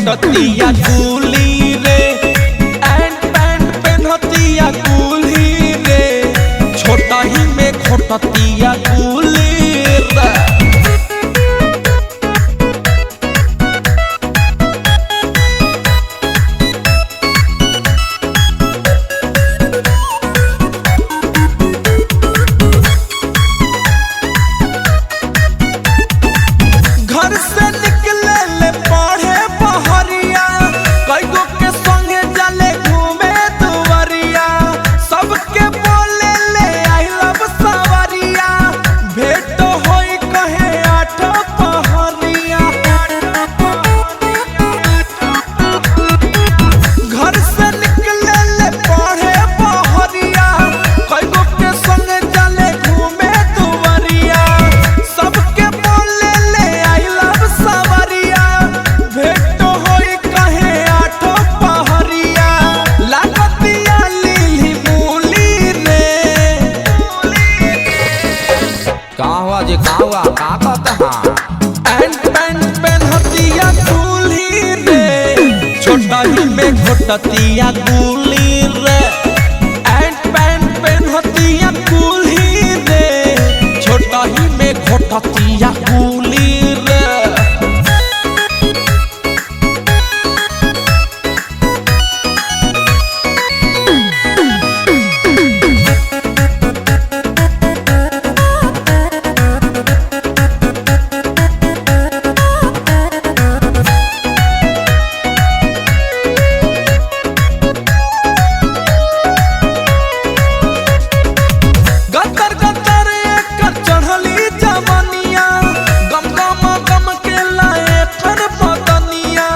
घोटतिया गुली रे, and pant पेन्हतिया गुली रे, छोटा ही में घोटतिया गुली रे। घर से निकले ले पढ़े बहरिया, कई गो के संगे जाले घूमे दुवरिया, सबके बोले ले आई लव सवरिया, भेंट होई कहे आठ पहरिया। घर से निकले ले पढ़े बहरिया, कई गो के संगे जाले घूमे दुवरिया, सबके बोले ले आई लव सवरिया, भेंट होई कहे आठ पहरिया, लागतिया लीली मूली रे। का हुआ जी, का हुआ, का कहता है? एंड पैंट पेन्हतिया गुली रे, छोटा ही में घोटतिया गुली रे, एंड पैंट पेन्हतिया गुली रे, छोटा ही में घोटतिया गुली रे। गतर गतर एकर चढ़ली जवनिया, गम गम गम के लाए कर बदनिया,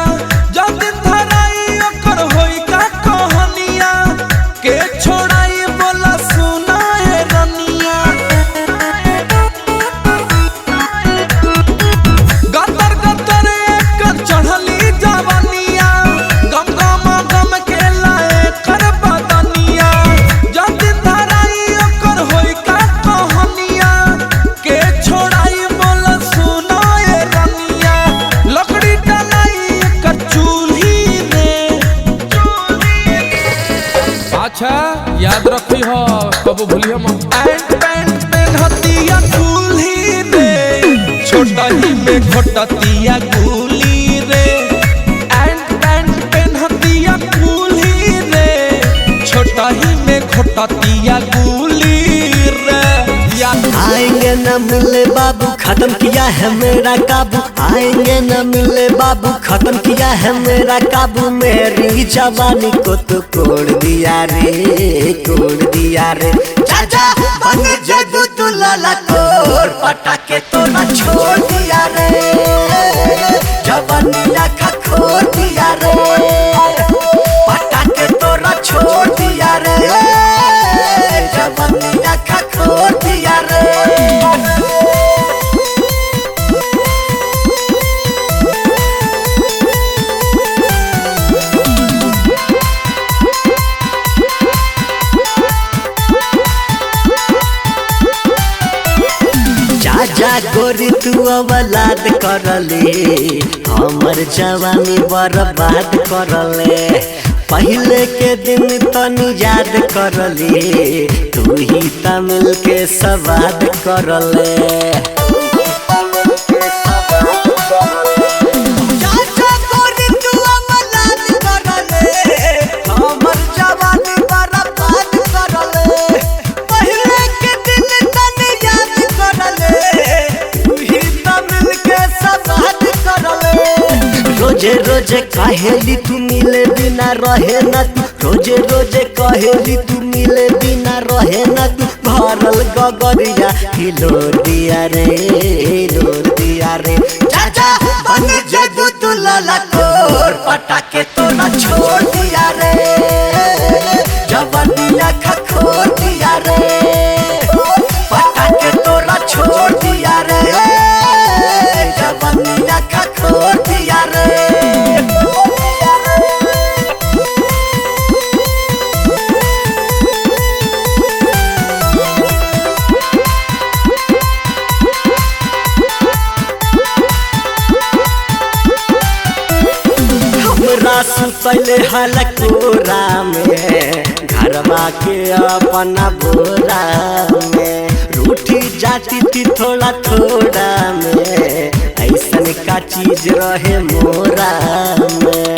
जब दिन धराई ओकर होई का कहनिया, के छोड़ाई बोला सुना है रनिया। गतर गतर एकर चढ़ली जवनिया, गम गम गम के लाए कर बदनिया, जब दिन धराई ओकर होई का कहनिया, के छोड़ाई बोला सुना है रनिया, लकड़ी डलाई एकर चूल्ही रे। अच्छा याद रखी हो, कबू भूलियो मत। एंड पैंट पेन्हतिया गुली रे, छोटा ही में घोटतिया गुली रे, एंड पैंट पेन्हतिया गुली रे, छोटा ही में घोटतिया गुली रे। आएंगे न मिले बाबू, खत्म किया है मेरा काबू। आएंगे न मिले बाबू, खत्म किया है मेरा काबू। मेरी जवानी को तो कोड़ दिया रे, कोड़ दिया रे। चाचा बन जगू तू लाला कोर, पटाके तो न छोड़ दिया रे, जवानी आँखा खोर दिया रे, पटाके तो न छोड़ दिया रे, जवानी आँखा खोर दिया रे। जा गोरी तू अवलाद करले, हमर जवानी बर्बाद करले। पहले के दिन तनी याद करले, तू ही तमिल के सवाद करले। रोजे रोजे कहेली तू मिले बिना रहे न तू, रोजे रोजे कहेली तू मिले बिना रहे न तू। भरल गगरिया हिलो दिया रे, हिलो दिया रे। चाचा बन जगू तू लाला कोर, पटाके तो न छोड़ दिया रे, जवानी आँखा खोर दिया रे, पटाके तो न छोड़ दिया रे, जवानी आँखा खोर दिया रे। सुतले हल कोरा में घरवा के अपना बोरा में रूठी जाती थी थोड़ा थोड़ा में ऐसन का चीज रहे मोरा में।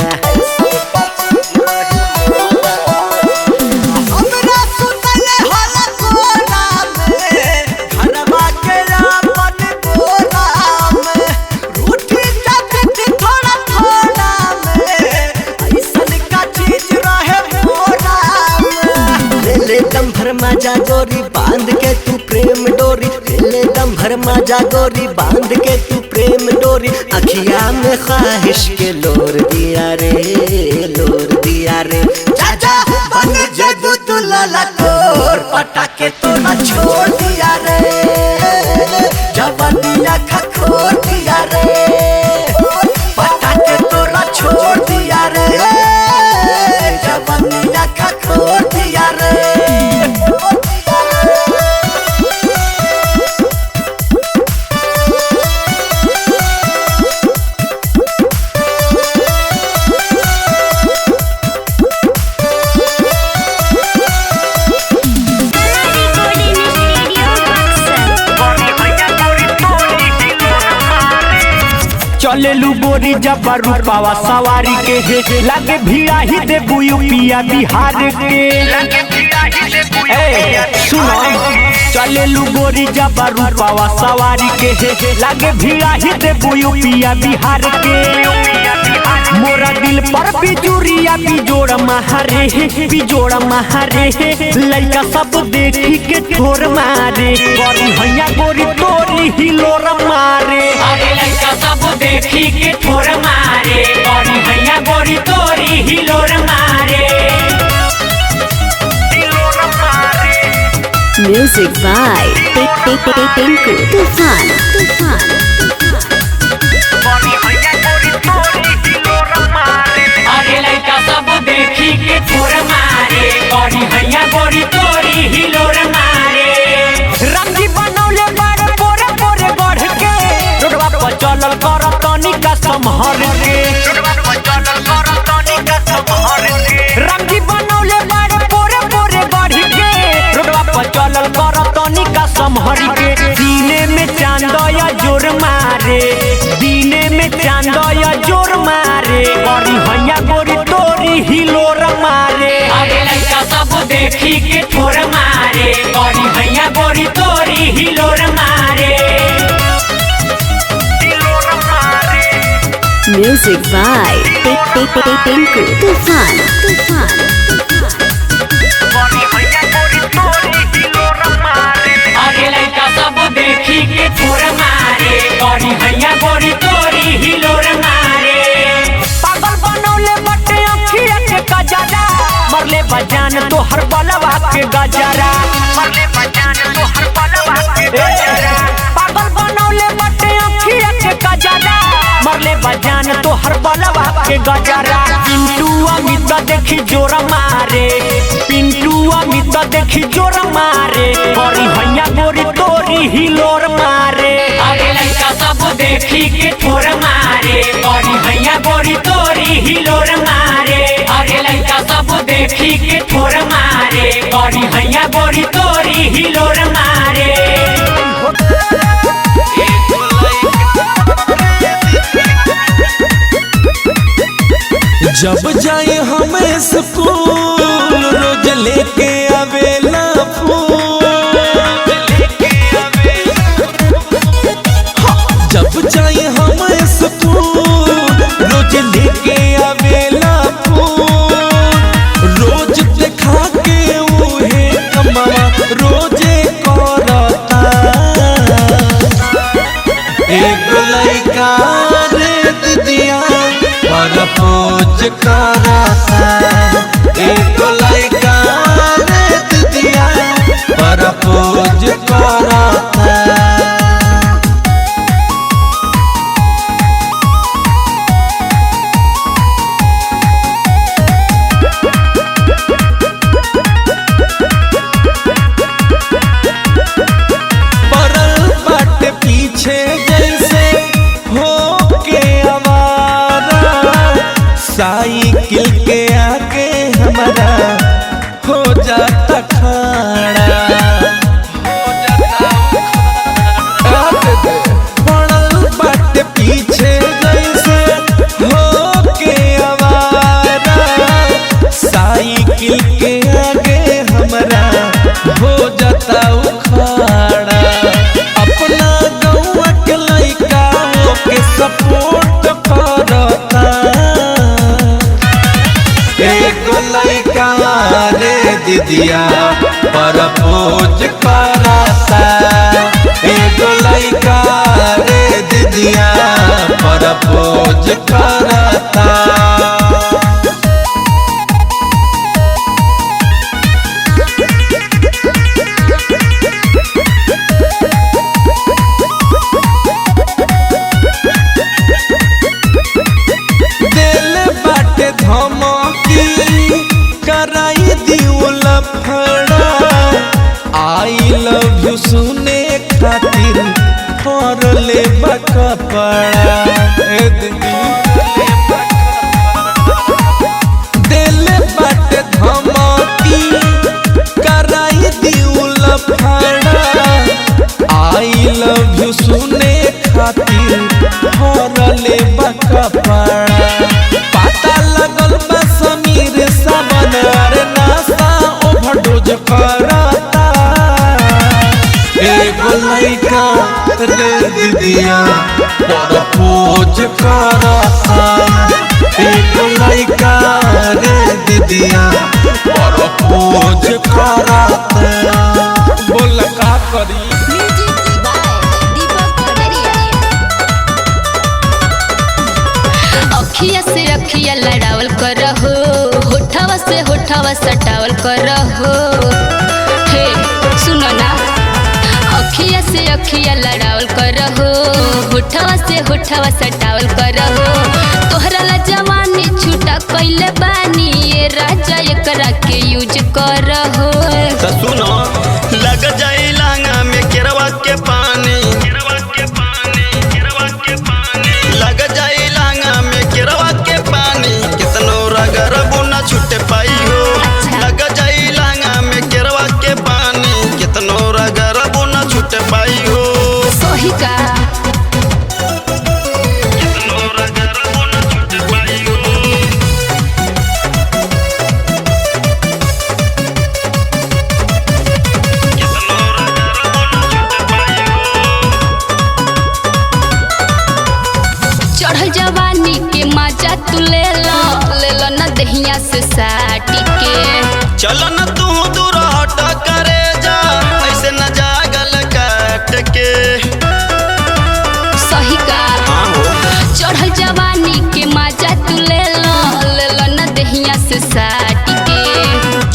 दम भर मजा गोरी बांध के तू प्रेम डोरी ले दम भर मजा गोरी बांध के तू प्रेम डोरी अखिया में ख्वाहिश के लोर दिया रे चाचा बन जदू तू लाला तोर पटाके तो न छोड़ दिया रे जवानिया खखोर दिया रे पटाके तो न छोड़ दिया रे जवानिया खखोर दिया रे। चलेलू बोरी जब रूपावा सवारी के हे लागे भीड़ा ही दे यूपिया बिहार के सुनो चलेलू बोरी जब रूपावा सवारी के हे लागे भीड़ा ही दे यूपिया बिहार के मोरा दिल पर बिजुरिया बिजोड़ महारे लइका सब देखी के ठोर मारे गोरी हैया गोरी तोरी हिलोर मारे अरे लइका सब देखी के ठोर मारे गोरी हैया गोरी तोरी हिलोर मारे। Music by Tinku Tufan। अरे लइका सब देखी के ठोर मारे गोरी हैया गोरी तोरी हिलोर मारे। रंगी बनौले बार पोरे पोरे बढ़ के रोडवा पर चलल कर तनिका संभर के रंगी बनौले बार पोरे पोरे बढ़ के रोडवा पर चलल कर तनिका संभर के सीने में चांदया जोर मारे दीने में चांदया जोर मारे गोरी हैया गोरी तोरी हिलोर मारे। अरे लइका सब देखी के ठोर मारे गोरी हैया गोरी तोरी हिलोर मारे। Music by Tinku Tufan। अरे लइका सब देखी के ठोर मारे गोरी हैया गोरी तोरी हिलोर मारे। पागल बनौले बटे अखिया के गजरा मरले बजान तो हर बलवा के गजरा पागल बनौले बटे अखिया के गजरा मरले बजान तो हर बलवा के गजरा पिंटू अमित देखी जोर मारे पिंटू अमित देखी जोर मारे गोरी हैया गोरी तोरी हिलोर मारे। अरे लइका सब देखी के ठोर मारे गोरी हैया गोरी तोरी हिलोर मारे। अरे लइका सब देखी के ठोर मारे गोरी हैया गोरी तोरी हिलोर मारे। जब जाए हमें स्कूल रोज लेके आवेला फूल जब जाए हमें स्कूल रोज लेके आवेला फूल रोज देखा के उहे कमावा रोजे करता एक लइका रे दिदिया पर खोज करता एक लइका रे दीदिया परपोज करता एगो लइका रे दीदिया परपोज करता। कराई दिउल फड़ा आई लव यू सुने खातिर और ले कपड़ा दिल बाटे धमकी कराई दिउल फड़ा आई लव यू सुने खातिर और ले कपड़ा। पता लगल बा समीर सावन अरे नासा ओवरडोज करता एगो लइका रे दीदिया परपोज करता एगो लइका रे दीदिया परपोज करता। बोल का करी अखिया से अखिया लड़ावल करहो होठवा से होठवा सटावल करहो। हे सुनो ना अखिया से अखिया लड़ावल करहो होठवा से होठवा सटावल करहो। तोहरा ला जवानी छूटा कइले बानी ये राजा एकरा के यूज करहो। तो सुनो लग जाई लांगा में केरवा के पानी लग जाई लांगा में केरवा के पानी कितनो रगर बुना छूटे पाई हो। लग जाई लांगा में केरवा के पानी कितनो रगर बुना छूटे पाई हो। सोही का कितनो रगर बुना छूटे पाई हो। कितनो रगर बुना छूटे पाई हो। चढ़ल जवानी के मजा तू ले लो न दहिया से साटी के। चलो न तू दूर हट करे जा ऐसे न जागल काट के। सही का चढ़ल जवानी के मजा तू ले लो न दहिया से साटी के।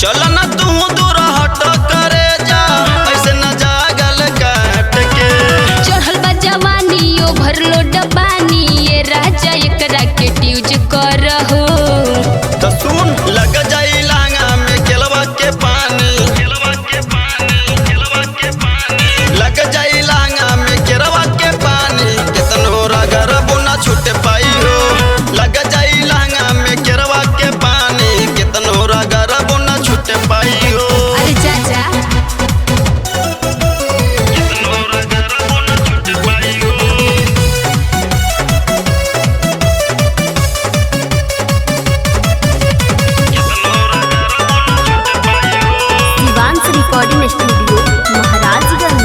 चलो न तू दूर हट करे जा ऐसे न जागल काट के। चढ़ल बा जवानी ओवरलोड बानी ये राजा एकरा के यूज करहो। तो सुन लग जाई लांगा में केलवा के पानी लग जाई लांगा में केरवा के पानी कितनो रगर बुना छूटे पाई हो। लग जाई लांगा में केरवा के पानी कितनो रगर बुना छूटे पाई हो। अरे चाचा कितनो रगर बुना छूटे पाई हो। Shivansh recording studio Maharajganj.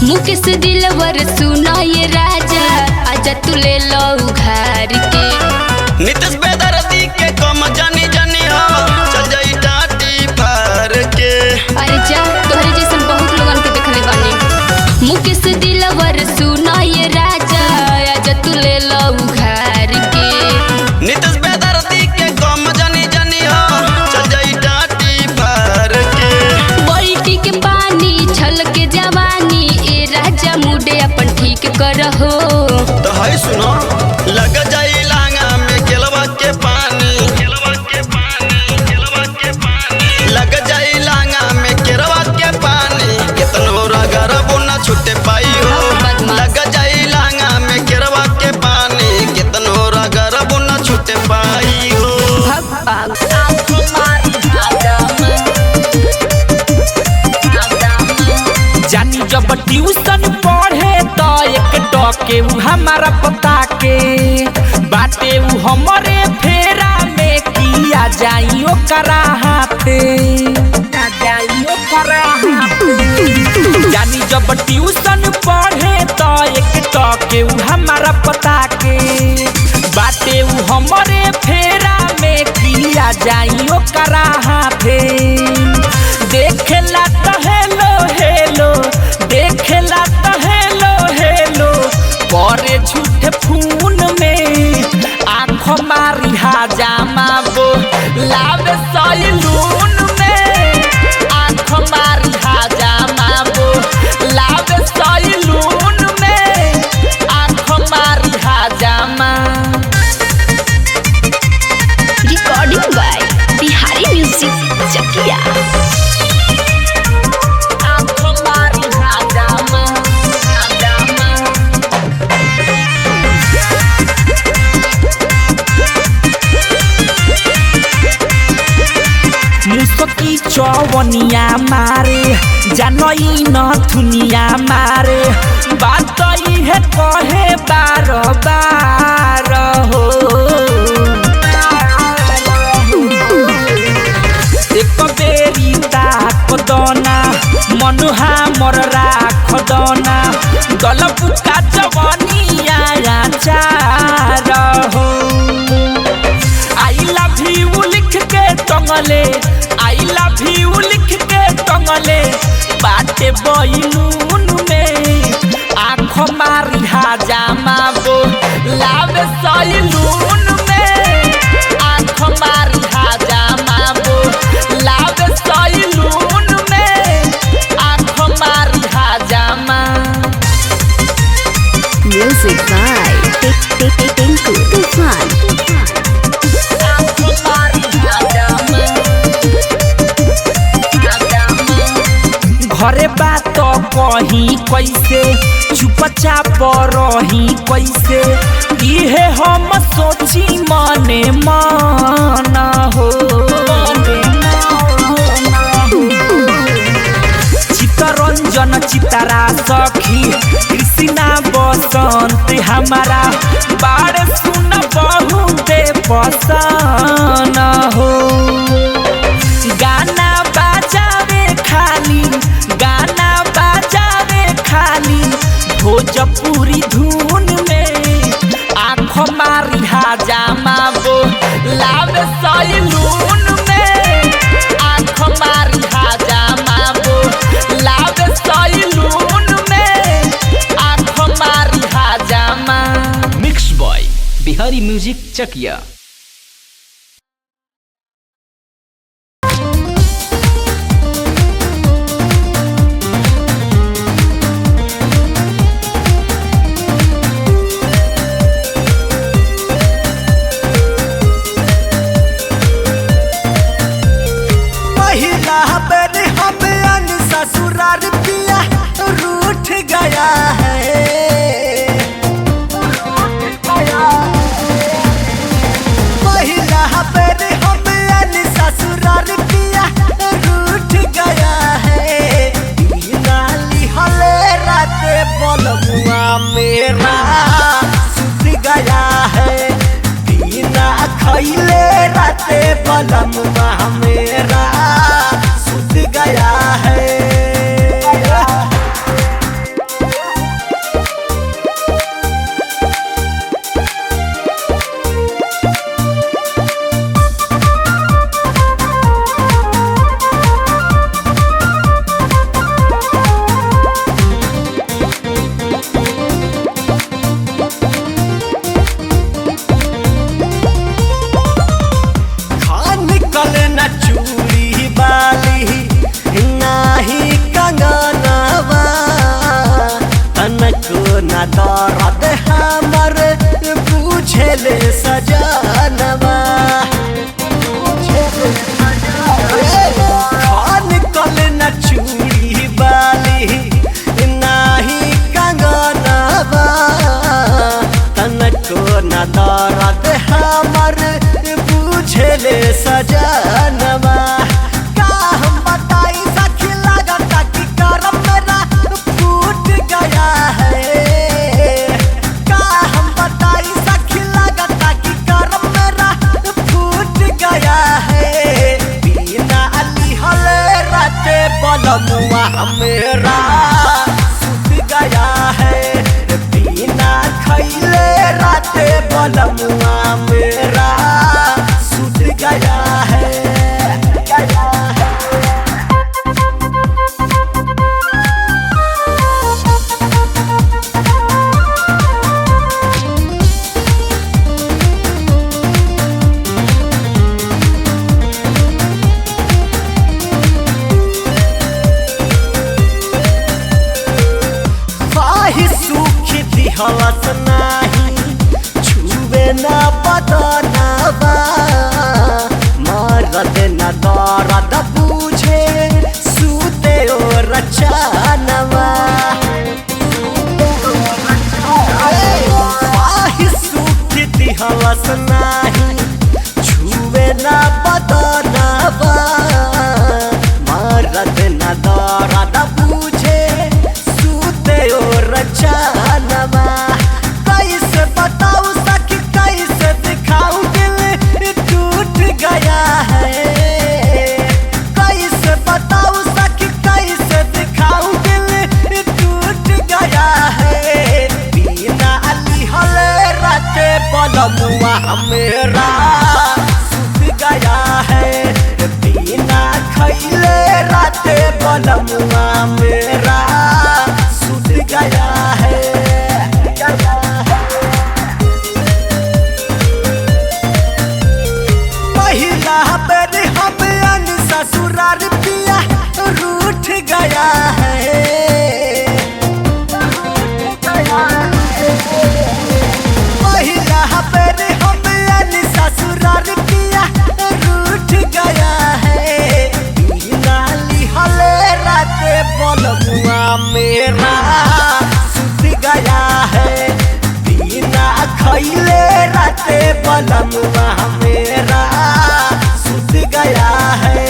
मुकेश दिलवर सुना ये राजा आजा तू ले लो उघार के। नितेश बेदर्दी के कम जानी जानी हो चल जाई टाटी फार के। अरे जा तोहरे जैसन बहुत लोगन के देखले बानी। मुकेश दिलवर सुना ये राजा आजा तू ले लो उघार के। नितेश बेदर्दी के कम जानी जानी हो चल जाई टाटी फार के। बाल्टी के पानी छल के जवानी ए राजा मुडे अपन ठीक करहो। तो है सुनो लग जाई लांगा में केलवा के पानी लग जाई लांगा में केरवा के पानी कितनो रगर बुना छूटे पाई हो। लग जाई लांगा में केरवा के पानी कितनो रगर बुना छूटे पाई हो। जानी जब ट्यूशन पढ़े तो एक टके उ हमारा पता के बाटे उ हमरे फेरा में किया जाई ओकरा हाथे जानी जब ट्यूशन पढ़े तो एक टके उ हमारा पता के बाटे उ हमरे फेरा में किया जाई ओकरा हाथे। जवनिया मारे जानई न थुनिया मारे बात है कहे बार बार हो एक बेरी ताक दना मनुहा मोर राख दना गलपुका जवनिया चार हो आई लव यू लिख के टंगले आई लव यू लिख के टंगले बाटे बैलून में आँख मारी हाजामा बो लावे सैलून में आँख मारी हाजामा बो लावे सैलून में आँख मारी हाजामा। Music by Tinku Tufan. घरे बात कहीं कैसे चुपचाप रही कैसे इहे हम सोची मने मन हो चित्तरंजन चितारा सखी कृष्णा बसंत हमारा बार सुन बहुत पसंद हो गाना बजावे खाली गाना बजावे खाली भोजपुरी धुन में आँख मारी हाजामा बो लावे सैलून में आँख मारी हाजामा बो लावे सैलून में आँख मारी हाजामा। मिक्स बॉय बिहारी म्यूजिक चकिया। ससुराल पिया रूठ गया है महिला बेर हम ससुराल पिया रूठ गया है बिना लिहले राते बलमुआ मेरा सुत गया है बिना खैले राते बलमुआ मेरा सुत गया है। दर्द हमर बुझले सजनवा खान कल न चूड़ी बाली नाही कंगनवा तनको न दर्द हमर बुझले सजनवा का हम बताई सखी लागता कि करम मेरा फूट गया है बलमुआ मेरा सुत गया है बिना खैले राते बलमुआ मेरा सुत गया है। हवस नाही छुवे न बदनवा मरद न दर्द बूझे सूते ओ रचनवा सुख हवस नाही छुवे न बदनवा दर्द बुझे सूते और रचनवा कैसे बताऊं सखी कैसे दिखाऊं दिल टूट गया है कैसे बताऊं सखी कैसे दिखाऊं दिल टूट गया है बिना लिहल राते बलमुआ मेरा सूत गया है बिना खैले राते बलमुआ मेरा सूत गया है महिला बेर हम अन ससुराल पिया रूठ गया है महिला बेर हम अन ससुराल पिया रूठ गया है बिना लिहल राते बलमुआ मेरा सूत गया है बिना खैले राते बलमुआ मेरा सूत गया है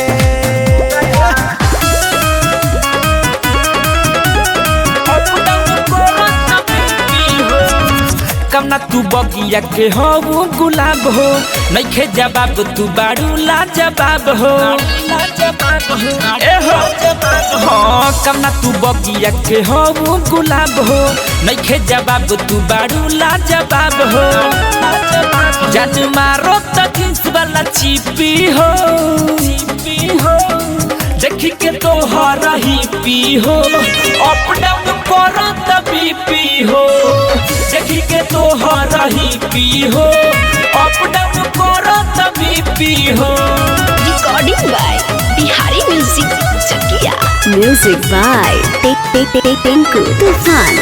कमना तू बगिया के हो वो गुलाब हो नइखे जवाब तू बारू ला जवाब हो ए हो हाँ कमना तू बगिया के हो वो गुलाब हो नइखे जवाब तू बारू ला जवाब हो जान मारो तो जींस वाला चिपी हो देखी के तो हरही पी हो अप डाउन करो तभी पी हो देखी के तो हरही पी हो अप डाउन करो तभी पी हो Recording by Bihari Music Chakia. Music by Tinku Tufan.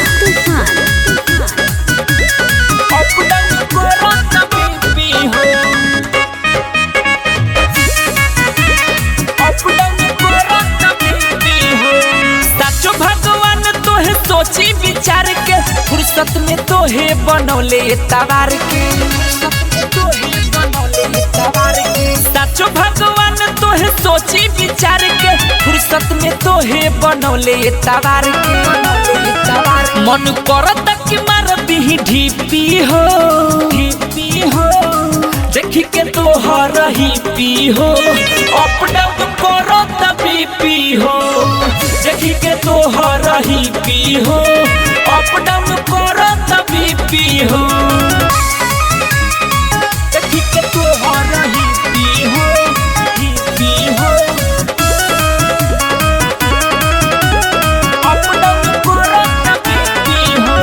Up down करो तभी पी हो अप डाउन करो तभी पी हो साचो भगवान तोहे सोची विचार के फुर्सत में तोहे बनौले तवार के साचो भगवान तोहे सोची विचार के फुर्सत में तोहे बनौले तवार के मन करत कि मार दी ढीपी हो देखी के तो हरही पी हो अप डाउन करो तभी पी हो देखी के तो हरही पी हो अप डाउन करो तभी पी हो देखी के तो हरही पी हो अप डाउन करो तभी पी हो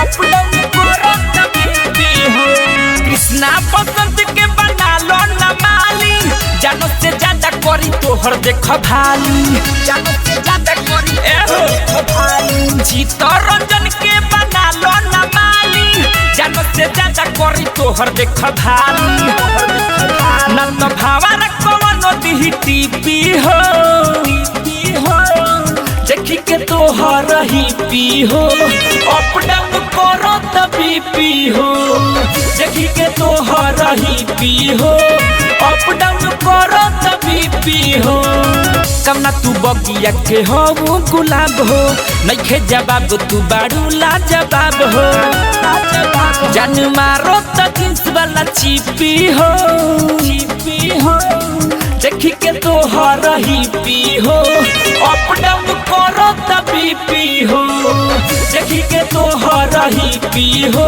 अप डाउन करो तभी पी हो कृष्णा बसंत के बना लो न माली जानो से ज्यादा करी तोहर देख भाली जानो से ज्यादा करी भाली जीत रंजन के बना लो न माली जानो से ज्यादा करी तोहर देख भाली न तो भावर कवनो दी टीपी हो देखी के तोहर ही पी हो अप डाउन करो तभी पी हो देखी के तोहर ही पी हो अप डाउन करो तभी पी हो कमना तू बगिया के हो वो गुलाब हो नइखे जवाब तू बारू ला जवाब हो जान मारो तो जींस वाला चिपी हो देखी के तोहर ही पी हो अप डाउन करो तभी पी हो देखी के तोहर ही पी हो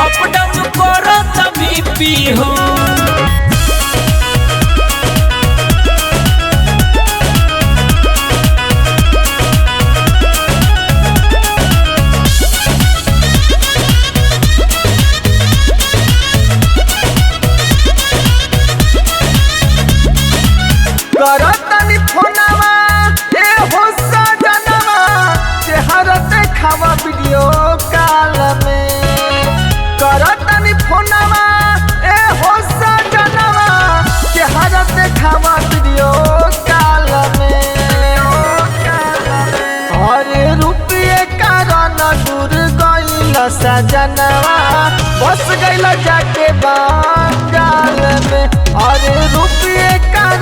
अप डाउन करो तभी पी हो करतनी फोनवा ए हो सजनवा चेहरा देखावा वीडियो कॉल में करतनी फोनवा ए हो सजनवा चेहरा देखावा वीडियो कॉल में अरे रुपये कारण दूर गइल सजनवा बस गइल जाके बंगाल में अरे रुपये कारण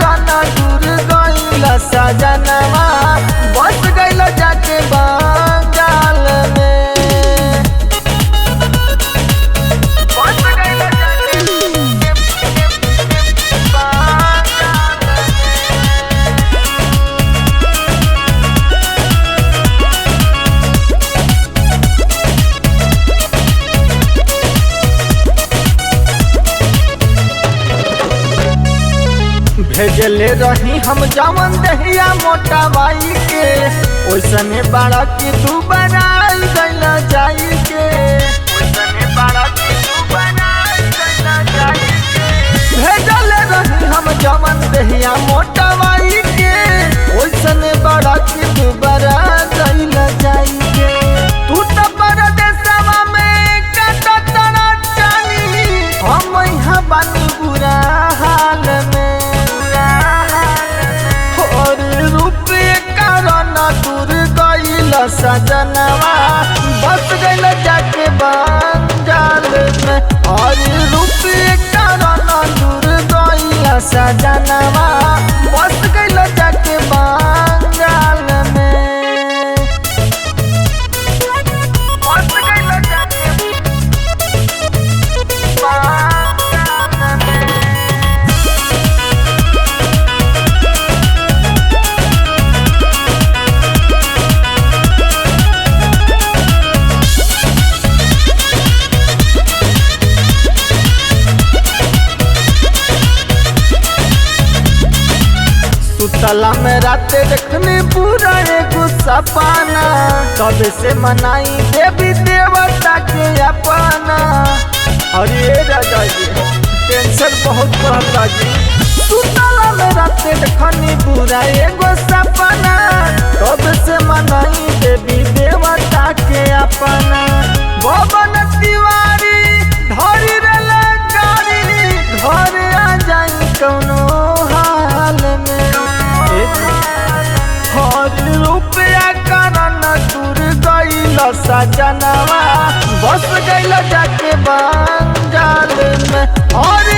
भेजले रही हम जवन दहिया मोटा बाई के ओइसने बाड़ा की तू बनाई गइला जाई के ओइसने बाड़ा की तू बनाई गइला जाई के भेजले रही हम जवन दहिया मोटा बाई के ओइसने बाड़ा की तू बना गइला जाई के तू तो परदेसवा में काटा तना चानी हम यहाँ बानी बुरा हाल में दूर गइल सजनवा बस गइल जाके बंगाल में और रुपये कारण दूर गइल सजनवा बस गइल जाके बंगाल में बस गइल जाके बंगाल में सुतला में रात देखने पूरा एगो सपना कब से मनाई देवी देवता के अपना। अरे राजा जी टेंशन बहुत बढ़ता जी। सुतला में रात देखने पूरा एगो सपना कब से मनाई देवी देवता के अपना। भवन तिवारी धरी रेला गाड़ी घर आ जाई कौनो हाल में रुपया कारण दूर गइल सजनवा बस गइल जाके बंगाल में और